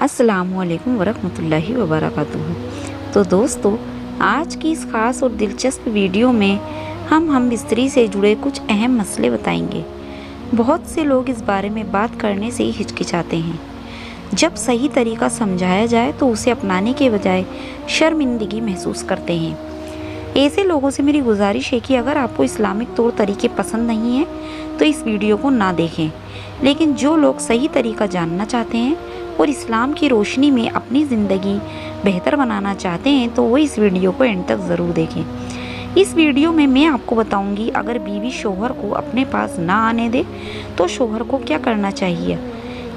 अस्सलाम वालेकुम वरहमतुल्लाहि वबरकातुहू। तो दोस्तों, आज की इस ख़ास और दिलचस्प वीडियो में हम बिस्तरी से जुड़े कुछ अहम मसले बताएंगे। बहुत से लोग इस बारे में बात करने से ही हिचकिचाते हैं। जब सही तरीका समझाया जाए तो उसे अपनाने के बजाय शर्मिंदगी महसूस करते हैं। ऐसे लोगों से मेरी गुजारिश है कि अगर आपको इस्लामिक तौर तरीके पसंद नहीं हैं तो इस वीडियो को ना देखें, लेकिन जो लोग सही तरीका जानना चाहते हैं और इस्लाम की रोशनी में अपनी ज़िंदगी बेहतर बनाना चाहते हैं तो वो इस वीडियो को एंड तक ज़रूर देखें। इस वीडियो में मैं आपको बताऊंगी, अगर बीवी शोहर को अपने पास ना आने दे तो शोहर को क्या करना चाहिए।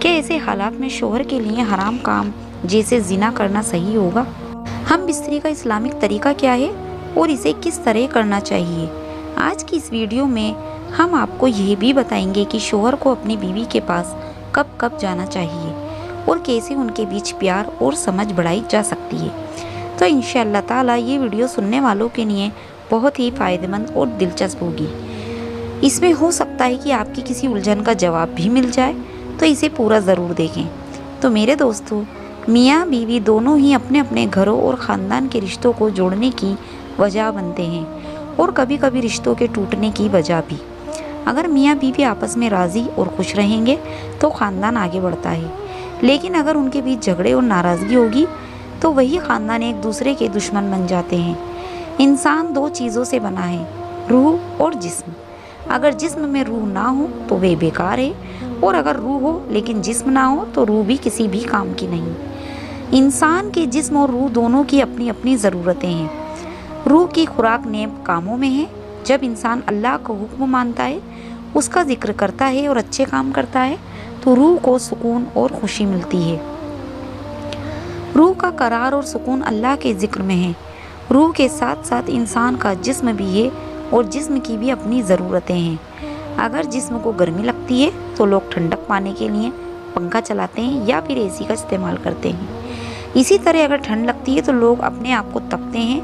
क्या ऐसे हालात में शोहर के लिए हराम काम जैसे जिना करना सही होगा। हम बिस्तरी का इस्लामिक तरीका क्या है और इसे किस तरह करना चाहिए। आज की इस वीडियो में हम आपको यह भी बताएंगे कि शोहर को अपनी बीवी के पास कब कब जाना चाहिए और कैसे उनके बीच प्यार और समझ बढ़ाई जा सकती है। तो इंशाअल्लाह ताला ये वीडियो सुनने वालों के लिए बहुत ही फ़ायदेमंद और दिलचस्प होगी। इसमें हो सकता है कि आपकी किसी उलझन का जवाब भी मिल जाए, तो इसे पूरा ज़रूर देखें। तो मेरे दोस्तों, मियाँ बीवी दोनों ही अपने अपने घरों और ख़ानदान के रिश्तों को जोड़ने की वजह बनते हैं और कभी कभी रिश्तों के टूटने की वजह भी। अगर मियाँ बीवी आपस में राज़ी और खुश रहेंगे तो ख़ानदान आगे बढ़ता है, लेकिन अगर उनके बीच झगड़े और नाराज़गी होगी तो वही ख़ानदान एक दूसरे के दुश्मन बन जाते हैं। इंसान दो चीज़ों से बना है, रूह और जिस्म। अगर जिस्म में रूह ना हो तो वे बेकार है, और अगर रूह हो लेकिन जिस्म ना हो तो रूह भी किसी भी काम की नहीं। इंसान के जिस्म और रूह दोनों की अपनी अपनी ज़रूरतें हैं। रूह की खुराक नेक कामों में है। जब इंसान अल्लाह को हुक्म मानता है, उसका जिक्र करता है और अच्छे काम करता है तो रूह को सुकून और खुशी मिलती है। रूह का करार और सुकून अल्लाह के जिक्र में है। रूह के साथ साथ इंसान का जिस्म भी है और जिस्म की भी अपनी ज़रूरतें हैं। अगर जिस्म को गर्मी लगती है तो लोग ठंडक पाने के लिए पंखा चलाते हैं या फिर एसी का इस्तेमाल करते हैं। इसी तरह अगर ठंड लगती है तो लोग अपने आप को तपते हैं,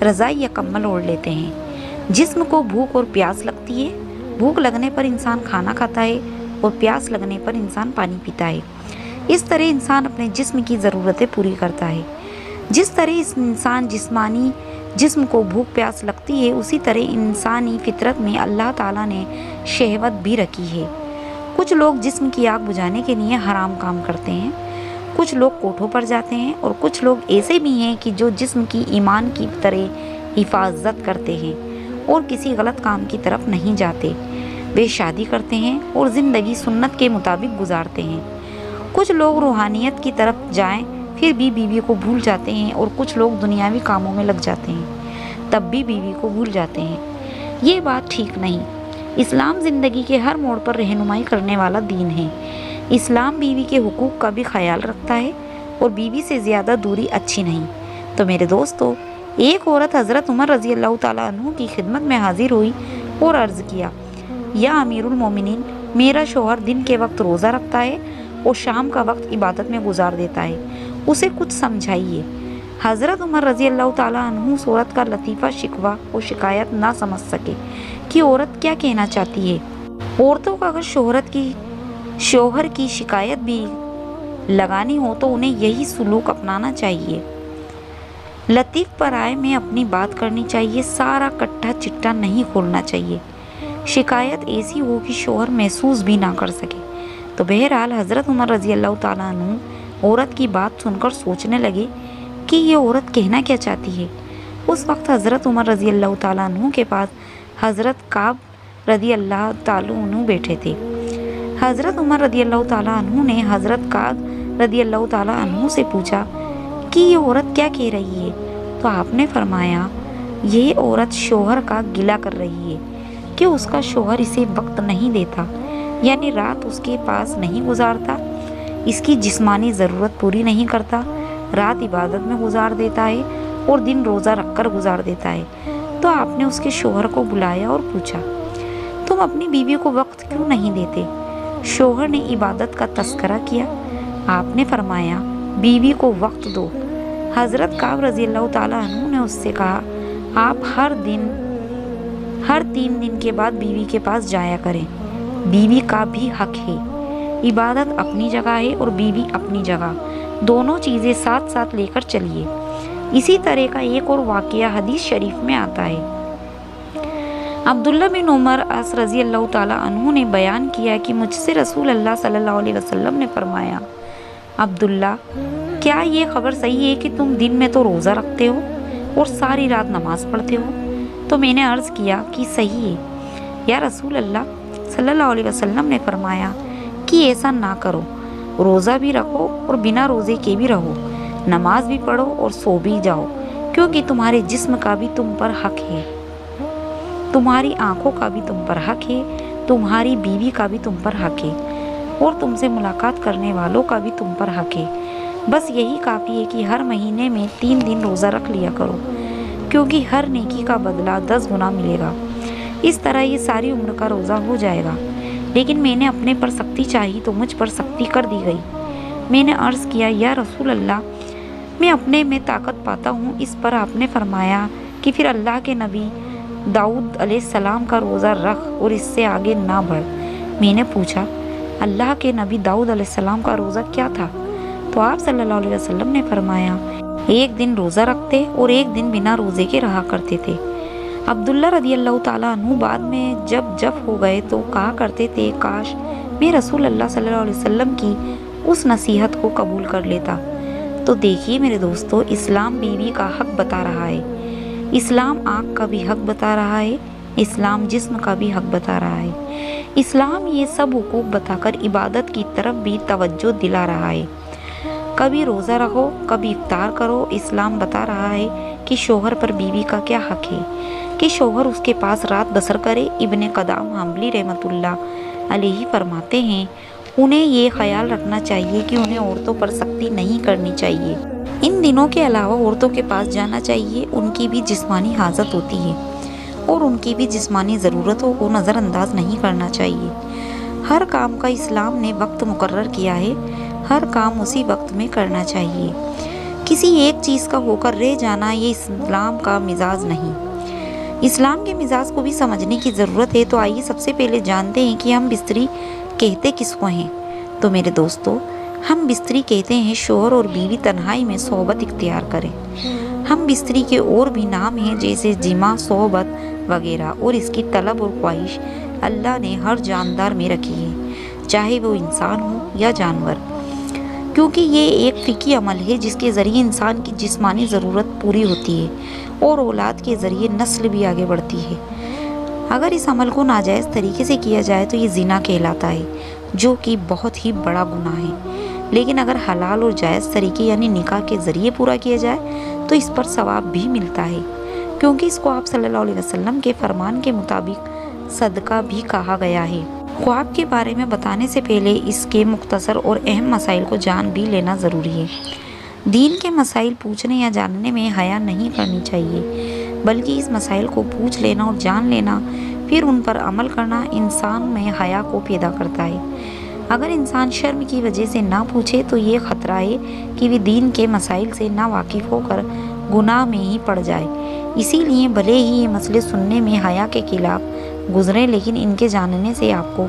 रज़ाई या कम्बल ओढ़ लेते हैं। जिस्म को भूख और प्यास लगती है। भूख लगने पर इंसान खाना खाता है और प्यास लगने पर इंसान पानी पीता है। इस तरह इंसान अपने जिस्म की ज़रूरतें पूरी करता है। जिस तरह इस इंसान जिस्मानी जिस्म को भूख प्यास लगती है, उसी तरह इंसानी फितरत में अल्लाह ताला ने शहवत भी रखी है। कुछ लोग जिस्म की आग बुझाने के लिए हराम काम करते हैं, कुछ लोग कोठों पर जाते हैं और कुछ लोग ऐसे भी हैं कि जो जिस्म की ईमान की तरह हिफाजत करते हैं और किसी गलत काम की तरफ नहीं जाते। वे शादी करते हैं और ज़िंदगी सुन्नत के मुताबिक गुजारते हैं। कुछ लोग रूहानियत की तरफ जाएं फिर भी बीवी को भूल जाते हैं, और कुछ लोग दुनियावी कामों में लग जाते हैं तब भी बीवी को भूल जाते हैं। ये बात ठीक नहीं। इस्लाम ज़िंदगी के हर मोड़ पर रहनुमाई करने वाला दीन है। इस्लाम बीवी के हुकूक का भी ख्याल रखता है और बीवी से ज़्यादा दूरी अच्छी नहीं। तो मेरे दोस्तों, एक औरत हज़रत उमर रज़ी अल्लाह ताला अन्हु की खिदमत में हाजिर हुई और अर्ज़ किया, या अमीरुल मोमिनीन, मेरा शौहर दिन के वक्त रोज़ा रखता है और शाम का वक्त इबादत में गुजार देता है, उसे कुछ समझाइए। हज़रत उमर रज़ी अल्लाह ताला अन्हु औरत का लतीफ़ा शिकवा और शिकायत ना समझ सके कि औरत क्या कहना चाहती है। औरतों को अगर शौहर की शिकायत भी लगानी हो तो उन्हें यही सलूक अपनाना चाहिए। लतीफ़ पर आए में अपनी बात करनी चाहिए, सारा कट्टा चिट्टा नहीं खोलना चाहिए। शिकायत ऐसी हो कि शौहर महसूस भी ना कर सके। तो बहरहाल हज़रत उमर रज़ी अल्लाह ताला अन्हु औरत की बात सुनकर सोचने लगे कि ये औरत कहना क्या चाहती है। उस वक्त हज़रत उमर रज़ी अल्लाह ताला अन्हु के पास हज़रत काब रज़ी अल्लाह ताला अन्हु बैठे थे। हज़रत उमर रज़ी अल्लाह ताला अन्हु ने हज़रत काब रज़ी अल्लाह ताला अन्हु से पूछा कि ये औरत क्या कह रही है। तो आपने फरमाया, ये औरत शौहर का गिला कर रही है कि उसका शौहर इसे वक्त नहीं देता, यानी रात उसके पास नहीं गुजारता, इसकी जिस्मानी ज़रूरत पूरी नहीं करता, रात इबादत में गुजार देता है और दिन रोज़ा रखकर गुजार देता है। तो आपने उसके शौहर को बुलाया और पूछा, तुम अपनी बीवी को वक्त क्यों नहीं देते। शौहर ने इबादत का तस्करा किया। आपने फरमाया, बीवी को वक्त दो। हज़रत काब रज़ी अल्लाह ताला अन्हु ने उससे कहा, आप हर 3 दिन के बाद बीवी के पास जाया करें। बीवी का भी हक है। इबादत अपनी जगह है और बीवी अपनी जगह। दोनों चीज़ें साथ साथ लेकर चलिए। इसी तरह का एक और वाक़या हदीस शरीफ में आता है। अब्दुल्ला बिन उमर अस रज़ी अल्लाह ताला अन्हु ने बयान किया कि मुझसे रसूल अल्लाह सल्लल्लाहु अलैहि वसल्लम ने फरमाया, अब्दुल्ला, क्या ये खबर सही है कि तुम दिन में तो रोज़ा रखते हो और सारी रात नमाज पढ़ते हो? तो मैंने अर्ज़ किया कि सही है या रसूल अल्लाह सल्लल्लाहु अलैहि वसल्लम ने फरमाया कि ऐसा ना करो, रोज़ा भी रखो और बिना रोज़े के भी रहो, नमाज भी पढ़ो और सो भी जाओ, क्योंकि तुम्हारे जिस्म का भी तुम पर हक है, तुम्हारी आंखों का भी तुम पर हक है, तुम्हारी बीवी का भी तुम पर हक है और तुमसे मुलाकात करने वालों का भी तुम पर हक है। बस यही काफ़ी है कि हर महीने में 3 दिन रोज़ा रख लिया करो, क्योंकि हर नेकी का बदला 10 गुना मिलेगा। इस तरह ये सारी उम्र का रोज़ा हो जाएगा। लेकिन मैंने अपने पर सख्ती चाही तो मुझ पर सख्ती कर दी गई। मैंने अर्ज़ किया, या रसूल अल्लाह, मैं अपने में ताकत पाता हूँ। इस पर आपने फरमाया कि फिर अल्लाह के नबी दाऊद अलैहिस्सलाम का रोज़ा रख और इससे आगे ना बढ़। मैंने पूछा, अल्लाह के नबी दाऊद अलैहिस्सलाम का रोज़ा क्या था? तो आप सल्लल्लाहु अलैहि वसल्लम ने फरमाया, एक दिन रोज़ा रखते और एक दिन बिना रोज़े के रहा करते थे। अब्दुल्ला रज़ी अल्लाह ताला अन्हु बाद में जब हो गए तो कहा करते थे, काश मैं रसूल अल्लाह सल्लल्लाहु अलैहि वसल्लम की उस नसीहत को कबूल कर लेता। तो देखिए मेरे दोस्तों, इस्लाम बीवी का हक बता रहा है, इस्लाम आँख का भी हक बता रहा है, इस्लाम जिस्म का भी हक बता रहा है। इस्लाम ये सब हुकूक बताकर इबादत की तरफ भी तवज्जो दिला रहा है। कभी रोज़ा रखो, कभी इफ्तार करो। इस्लाम बता रहा है कि शोहर पर बीवी का क्या हक है, कि शोहर उसके पास रात बसर करे। इब्ने कदाम हम्बली रहमतुल्लाह अलैहि फरमाते हैं, उन्हें ये ख्याल रखना चाहिए कि उन्हें औरतों पर सख्ती नहीं करनी चाहिए। इन दिनों के अलावा औरतों के पास जाना चाहिए। उनकी भी जिस्मानी हाजत होती है और उनकी भी जिस्मानी ज़रूरतों को नज़रअंदाज नहीं करना चाहिए। हर काम का इस्लाम ने वक्त मुकर्रर किया है, हर काम उसी वक्त में करना चाहिए। किसी एक चीज़ का होकर रह जाना ये इस्लाम का मिजाज नहीं। इस्लाम के मिजाज को भी समझने की ज़रूरत है। तो आइए सबसे पहले जानते हैं कि हम बिस्तरी कहते किसको हैं। तो मेरे दोस्तों, हम बिस्तरी कहते हैं शोहर और बीवी तन्हाई में सोहबत इख्तियार करें। हम बिस्तरी के और भी नाम हैं, जैसे जिमा, सोहबत वगैरह, और इसकी तलब और ख्वाहिश अल्लाह ने हर जानदार में रखी है, चाहे वो इंसान हो या जानवर, क्योंकि ये एक फ़िकी अमल है जिसके ज़रिए इंसान की जिस्मानी ज़रूरत पूरी होती है और औलाद के ज़रिए नस्ल भी आगे बढ़ती है। अगर इस अमल को नाजायज़ तरीके से किया जाए तो ये ज़िना कहलाता है, जो कि बहुत ही बड़ा गुनाह है। लेकिन अगर हलाल और जायज़ तरीके यानी निकाह के ज़रिए पूरा किया जाए तो इस पर सवाब भी मिलता है, क्योंकि इसको आप सल्लल्लाहु अलैहि वसल्लम के फरमान के मुताबिक सदका भी कहा गया है। ख्वाब के बारे में बताने से पहले इसके मुख्तसर और अहम मसाइल को जान भी लेना ज़रूरी है। दीन के मसाइल पूछने या जानने में हया नहीं करनी चाहिए, बल्कि इस मसाइल को पूछ लेना और जान लेना, फिर उन पर अमल करना इंसान में हया को पैदा करता है। अगर इंसान शर्म की वजह से ना पूछे तो ये ख़तरा है कि वे दीन के मसाइल से ना वाकिफ़ होकर गुनाह में ही पड़ जाए। इसीलिए भले ही ये मसले सुनने में हया के खिलाफ गुजरे, लेकिन इनके जानने से आपको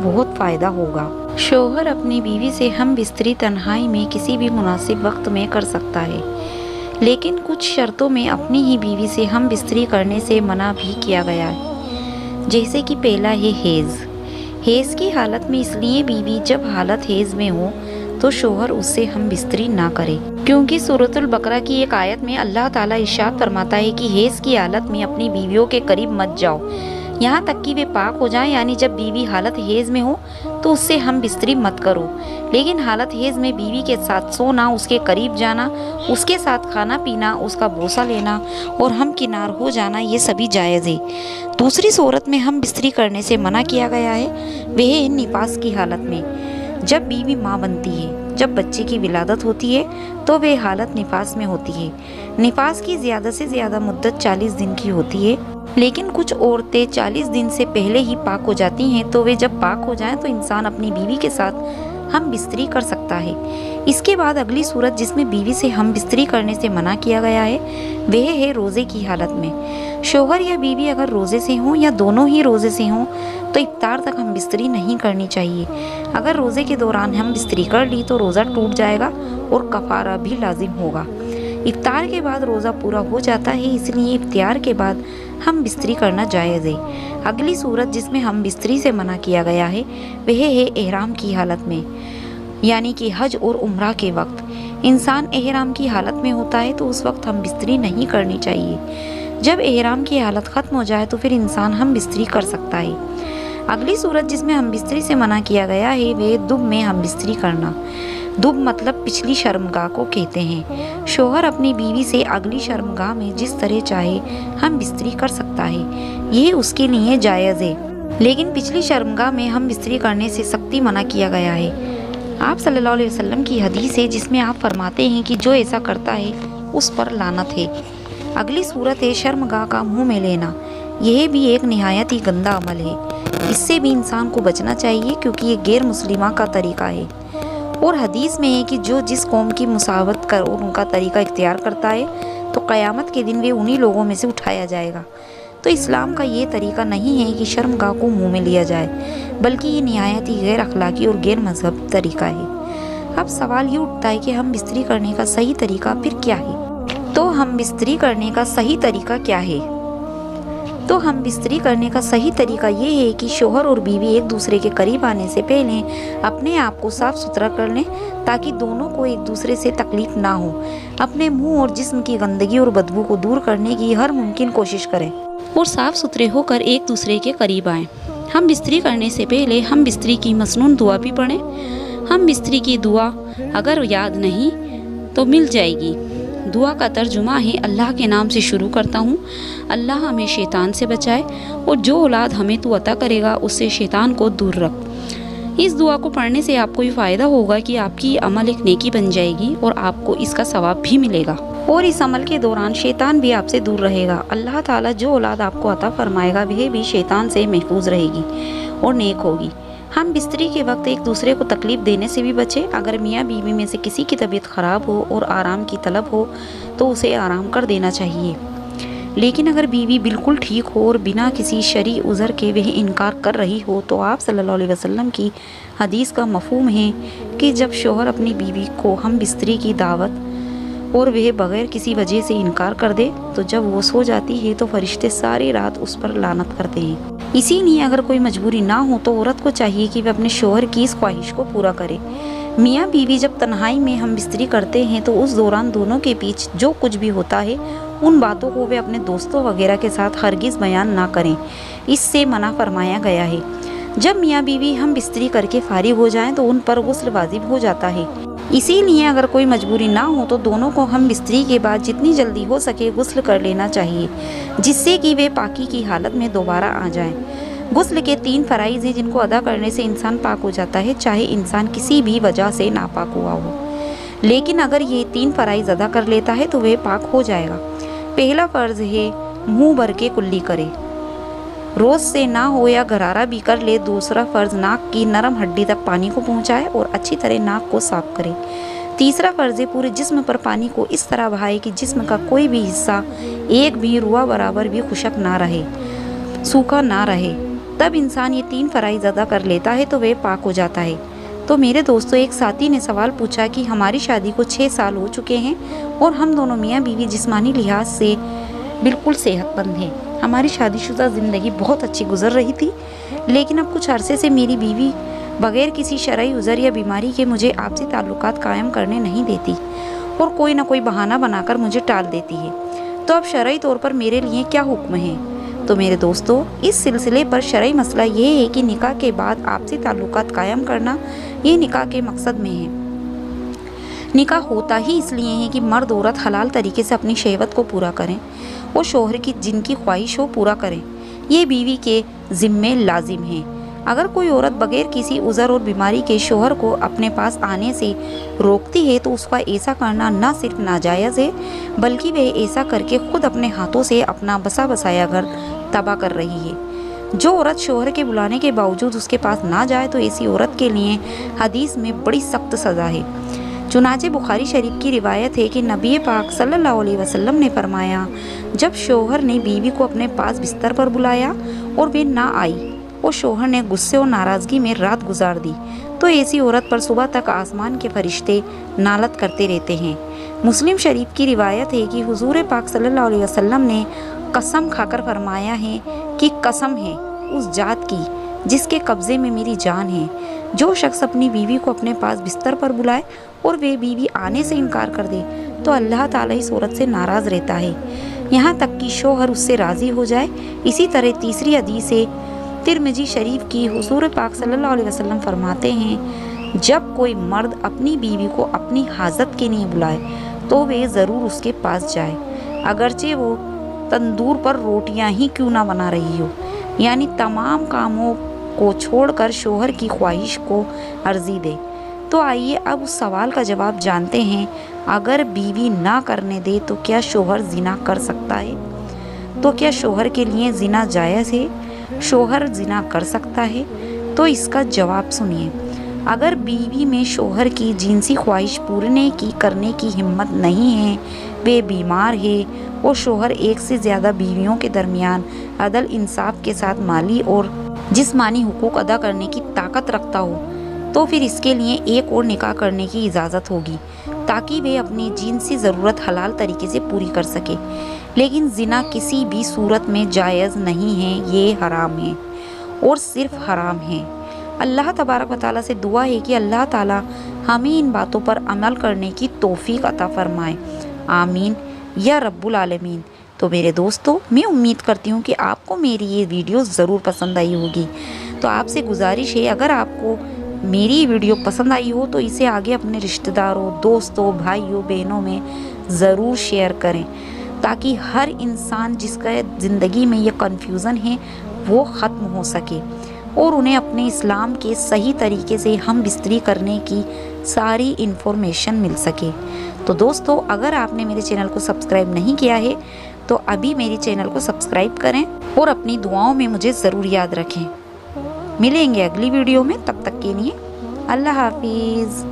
बहुत फ़ायदा होगा। शोहर अपनी बीवी से हम बिस्तरी तन्हाई में किसी भी मुनासिब वक्त में कर सकता है, लेकिन कुछ शर्तों में अपनी ही बीवी से हम बिस्तरी करने से मना भी किया गया है। जैसे कि पहला है हैज़। हैज़ की हालत में इसलिए बीवी जब हालत हैज़ में हो तो शोहर उससे हम बिस्तरी ना करे, क्योंकि सूरतुल बकरा की एक आयत में अल्लाह ताला इरशाद फरमाता है कि हैज़ की हालत में अपनी बीवियों के करीब मत जाओ, यहाँ तक कि वे पाक हो जाएं। यानी जब बीवी हालत हैज़ में हो तो उससे हम बिस्तरी मत करो, लेकिन हालत हैज़ में बीवी के साथ सोना, उसके करीब जाना, उसके साथ खाना पीना, उसका बोसा लेना और हम किनार हो जाना, ये सभी जायज़ है। दूसरी सूरत में हम बिस्तरी करने से मना किया गया है, वह है निफास की हालत में। जब बीवी माँ बनती है, जब बच्चे की विलादत होती है तो वे हालत निफास में होती है। निफास की ज़्यादा से ज़्यादा मुद्दत 40 दिन की होती है, लेकिन कुछ औरतें 40 दिन से पहले ही पाक हो जाती हैं। तो वे जब पाक हो जाएं तो इंसान अपनी बीवी के साथ हम बिस्तरी कर सकता है। इसके बाद अगली सूरत जिसमें बीवी से हम बिस्तरी करने से मना किया गया है वह है रोज़े की हालत में। शोहर या बीवी अगर रोज़े से हों या दोनों ही रोज़े से हों तो इफ्तार तक हम बिस्तरी नहीं करनी चाहिए। अगर रोज़े के दौरान हम बिस्तरी कर ली तो रोज़ा टूट जाएगा اور کفارہ بھی لازم ہوگا۔ افطار کے بعد روزہ پورا ہو جاتا ہے، اس لیے افطار کے بعد ہم بستری کرنا جائز ہے۔ اگلی صورت جس میں ہم بستری سے منع کیا گیا ہے وہ ہے احرام کی حالت میں، یعنی کہ حج اور عمرہ کے وقت۔ انسان احرام کی حالت میں ہوتا ہے تو اس وقت ہم بستری نہیں کرنی چاہیے۔ جب احرام کی حالت ختم ہو جائے تو پھر انسان ہم بستری کر سکتا ہے۔ اگلی صورت جس میں ہم بستری سے منع کیا گیا ہے وہ دب میں ہم بستری کرنا۔ دب مطلب پچھلی شرمگاہ کو کہتے ہیں۔ شوہر اپنی بیوی سے اگلی شرمگاہ میں جس طرح چاہے ہم بستری کر سکتا ہے، یہ اس کے لیے جائز ہے، لیکن پچھلی شرمگاہ میں ہم بستری کرنے سے سختی منع کیا گیا ہے۔ آپ صلی اللہ علیہ وسلم کی حدیث ہے جس میں آپ فرماتے ہیں کہ جو ایسا کرتا ہے اس پر لعنت ہے۔ اگلی صورت ہے شرمگاہ کا منہ میں لینا۔ یہ بھی ایک نہایت ہی گندا عمل ہے، اس سے بھی انسان کو بچنا چاہیے کیونکہ یہ غیر مسلمہ کا طریقہ ہے، اور حدیث میں ہے کہ جو جس قوم کی مساوات کر ان کا طریقہ اختیار کرتا ہے تو قیامت کے دن وہ انہی لوگوں میں سے اٹھایا جائے گا۔ تو اسلام کا یہ طریقہ نہیں ہے کہ شرمگاہ کو منہ میں لیا جائے، بلکہ یہ نہایت ہی غیر اخلاقی اور غیر مذہب طریقہ ہے۔ اب سوال یہ اٹھتا ہے کہ ہم بستری کرنے کا صحیح طریقہ پھر کیا ہے؟ تو ہم بستری کرنے کا صحیح طریقہ کیا ہے؟ تو ہم بستری کرنے کا صحیح طریقہ یہ ہے کہ شوہر اور بیوی ایک دوسرے کے قریب آنے سے پہلے اپنے آپ کو صاف ستھرا کر لیں تاکہ دونوں کو ایک دوسرے سے تکلیف نہ ہو۔ اپنے منہ اور جسم کی گندگی اور بدبو کو دور کرنے کی ہر ممکن کوشش کریں اور صاف ستھرے ہو کر ایک دوسرے کے قریب آئیں۔ ہم بستری کرنے سے پہلے ہم بستری کی مسنون دعا بھی پڑھیں۔ ہم بستری کی دعا اگر یاد نہیں تو مل جائے گی۔ دعا کا ترجمہ ہے اللہ کے نام سے شروع کرتا ہوں، اللہ ہمیں شیطان سے بچائے اور جو اولاد ہمیں تو عطا کرے گا اس سے شیطان کو دور رکھ۔ اس دعا کو پڑھنے سے آپ کو یہ فائدہ ہوگا کہ آپ کی عمل ایک نیکی بن جائے گی اور آپ کو اس کا ثواب بھی ملے گا، اور اس عمل کے دوران شیطان بھی آپ سے دور رہے گا۔ اللہ تعالیٰ جو اولاد آپ کو عطا فرمائے گا وہ بھی شیطان سے محفوظ رہے گی اور نیک ہوگی۔ ہم بستری کے وقت ایک دوسرے کو تکلیف دینے سے بھی بچیں۔ اگر میاں بیوی میں سے کسی کی طبیعت خراب ہو اور آرام کی طلب ہو تو اسے آرام کر دینا چاہیے، لیکن اگر بیوی بالکل ٹھیک ہو اور بنا کسی شرعی عذر کے وہ انکار کر رہی ہو تو آپ صلی اللہ علیہ وسلم کی حدیث کا مفہوم ہے کہ جب شوہر اپنی بیوی کو ہم بستری کی دعوت اور وہ بغیر کسی وجہ سے انکار کر دے تو جب وہ سو جاتی ہے تو فرشتے ساری رات اس پر لعنت کرتے ہیں۔ اسی لیے اگر کوئی مجبوری نہ ہو تو عورت کو چاہیے کہ وہ اپنے شوہر کی اس خواہش کو پورا کرے۔ میاں بیوی جب تنہائی میں ہم بستری کرتے ہیں تو اس دوران دونوں کے بیچ جو کچھ بھی ہوتا ہے ان باتوں کو وہ اپنے دوستوں وغیرہ کے ساتھ ہرگز بیان نہ کریں، اس سے منع فرمایا گیا ہے۔ جب میاں بیوی ہم بستری کر کے فارغ ہو جائیں تو ان پر غسل واجب ہو جاتا ہے۔ اسی لیے اگر کوئی مجبوری نہ ہو تو دونوں کو ہم بستری کے بعد جتنی جلدی ہو سکے غسل کر لینا چاہیے، جس سے کہ وہ پاکی کی حالت میں دوبارہ آ جائیں۔ غسل کے 3 فرائض ہیں جن کو ادا کرنے سے انسان پاک ہو جاتا ہے، چاہے انسان کسی بھی وجہ سے ناپاک ہوا ہو، لیکن اگر یہ 3 فرائض ادا کر لیتا ہے تو وہ پاک ہو جائے گا۔ پہلا فرض ہے منہ بھر کے کلی کرے، روز سے نہ ہو یا غرارہ بھی کر لے۔ دوسرا فرض ناک کی نرم ہڈی تک پانی کو پہنچائے اور اچھی طرح ناک کو صاف کرے۔ تیسرا فرض ہے پورے جسم پر پانی کو اس طرح بہائے کہ جسم کا کوئی بھی حصہ ایک بھی روا برابر بھی خشک نہ رہے، سوکھا نہ رہے۔ تب انسان یہ 3 فرائض ادا کر لیتا ہے تو وہ پاک ہو جاتا ہے۔ تو میرے دوستو، ایک ساتھی نے سوال پوچھا کہ ہماری شادی کو 6 سال ہو چکے ہیں اور ہم دونوں میاں بیوی جسمانی لحاظ سے بالکل صحت مند ہیں، ہماری شادی شدہ زندگی بہت اچھی گزر رہی تھی، لیکن اب کچھ عرصے سے میری بیوی بغیر کسی شرعی عذر یا بیماری کے مجھے آپسی تعلقات قائم کرنے نہیں دیتی اور کوئی نہ کوئی بہانہ بنا کر مجھے ٹال دیتی ہے۔ تو اب شرعی طور پر میرے لیے کیا حکم ہے؟ تو میرے دوستو، اس سلسلے پر شرعی مسئلہ یہ ہے کہ نکاح کے بعد آپسی تعلقات قائم کرنا یہ نکاح کے مقصد میں ہے۔ نکاح ہوتا ہی اس لیے ہے کہ مرد عورت حلال طریقے سے اپنی شہوت کو پورا کریں اور شوہر کی جن کی خواہش ہو پورا کریں، یہ بیوی کے ذمے لازم ہے۔ اگر کوئی عورت بغیر کسی عذر اور بیماری کے شوہر کو اپنے پاس آنے سے روکتی ہے تو اس کا ایسا کرنا نہ صرف ناجائز ہے بلکہ وہ ایسا کر کے خود اپنے ہاتھوں سے اپنا بسا بسایا گھر تباہ کر رہی ہے۔ جو عورت شوہر کے بلانے کے باوجود اس کے پاس نہ جائے تو ایسی عورت کے لیے حدیث میں بڑی سخت سزا ہے۔ چنانچہ بخاری شریف کی روایت ہے کہ نبی پاک صلی اللہ علیہ وسلم نے فرمایا، جب شوہر نے بیوی کو اپنے پاس بستر پر بلایا اور وہ نہ آئی اور شوہر نے غصے اور ناراضگی میں رات گزار دی تو ایسی عورت پر صبح تک آسمان کے فرشتے نالت کرتے رہتے ہیں۔ مسلم شریف کی روایت ہے کہ حضور پاک صلی اللہ علیہ وسلم نے قسم کھا کر فرمایا ہے کہ قسم ہے اس ذات کی جس کے قبضے میں میری جان ہے، جو شخص اپنی بیوی کو اپنے پاس بستر پر بلائے اور وہ بیوی آنے سے انکار کر دے تو اللہ تعالیٰ اس عورت سے ناراض رہتا ہے یہاں تک کہ شوہر اس سے راضی ہو جائے۔ اسی طرح تیسری حدیث ہے ترمذی شریف کی، حضور پاک صلی اللہ علیہ وسلم فرماتے ہیں جب کوئی مرد اپنی بیوی کو اپنی حاجت کے لیے بلائے تو وہ ضرور اس کے پاس جائے، اگرچہ وہ تندور پر روٹیاں ہی کیوں نہ بنا رہی ہو، یعنی تمام کاموں کو چھوڑ کر شوہر کی خواہش کو عرضی دے۔ تو آئیے اب اس سوال کا جواب جانتے ہیں، اگر بیوی نہ کرنے دے تو کیا شوہر زنا کر سکتا ہے؟ تو کیا شوہر کے لیے زنا جائز ہے؟ شوہر زنا کر سکتا ہے؟ تو اس کا جواب سنیے۔ اگر بیوی میں شوہر کی جنسی خواہش پورنے کی کرنے کی ہمت نہیں ہے، وہ بیمار ہے اور شوہر ایک سے زیادہ بیویوں کے درمیان عدل انصاف کے ساتھ مالی اور جسمانی حقوق ادا کرنے کی طاقت رکھتا ہو تو پھر اس کے لیے ایک اور نکاح کرنے کی اجازت ہوگی تاکہ وہ اپنی جنسی ضرورت حلال طریقے سے پوری کر سکے، لیکن زنا کسی بھی صورت میں جائز نہیں ہے، یہ حرام ہے اور صرف حرام ہے۔ اللہ تبارک و تعالیٰ سے دعا ہے کہ اللہ تعالیٰ ہمیں ان باتوں پر عمل کرنے کی توفیق عطا فرمائے، آمین یا رب العالمین۔ تو میرے دوستو، میں امید کرتی ہوں کہ آپ کو میری یہ ویڈیو ضرور پسند آئی ہوگی۔ تو آپ سے گزارش ہے اگر آپ کو میری ویڈیو پسند آئی ہو تو اسے آگے اپنے رشتہ داروں، دوستوں، بھائیوں، بہنوں میں ضرور شیئر کریں تاکہ ہر انسان جس کا زندگی میں یہ کنفیوژن ہے وہ ختم ہو سکے اور انہیں اپنے اسلام کے صحیح طریقے سے ہم بستری کرنے کی ساری انفارمیشن مل سکے۔ تو دوستو، اگر آپ نے میرے چینل کو سبسکرائب نہیں کیا ہے تو ابھی میری چینل کو سبسکرائب کریں اور اپنی دعاؤں میں مجھے ضرور یاد رکھیں۔ ملیں گے اگلی ویڈیو میں، تب تک کے لیے اللہ حافظ۔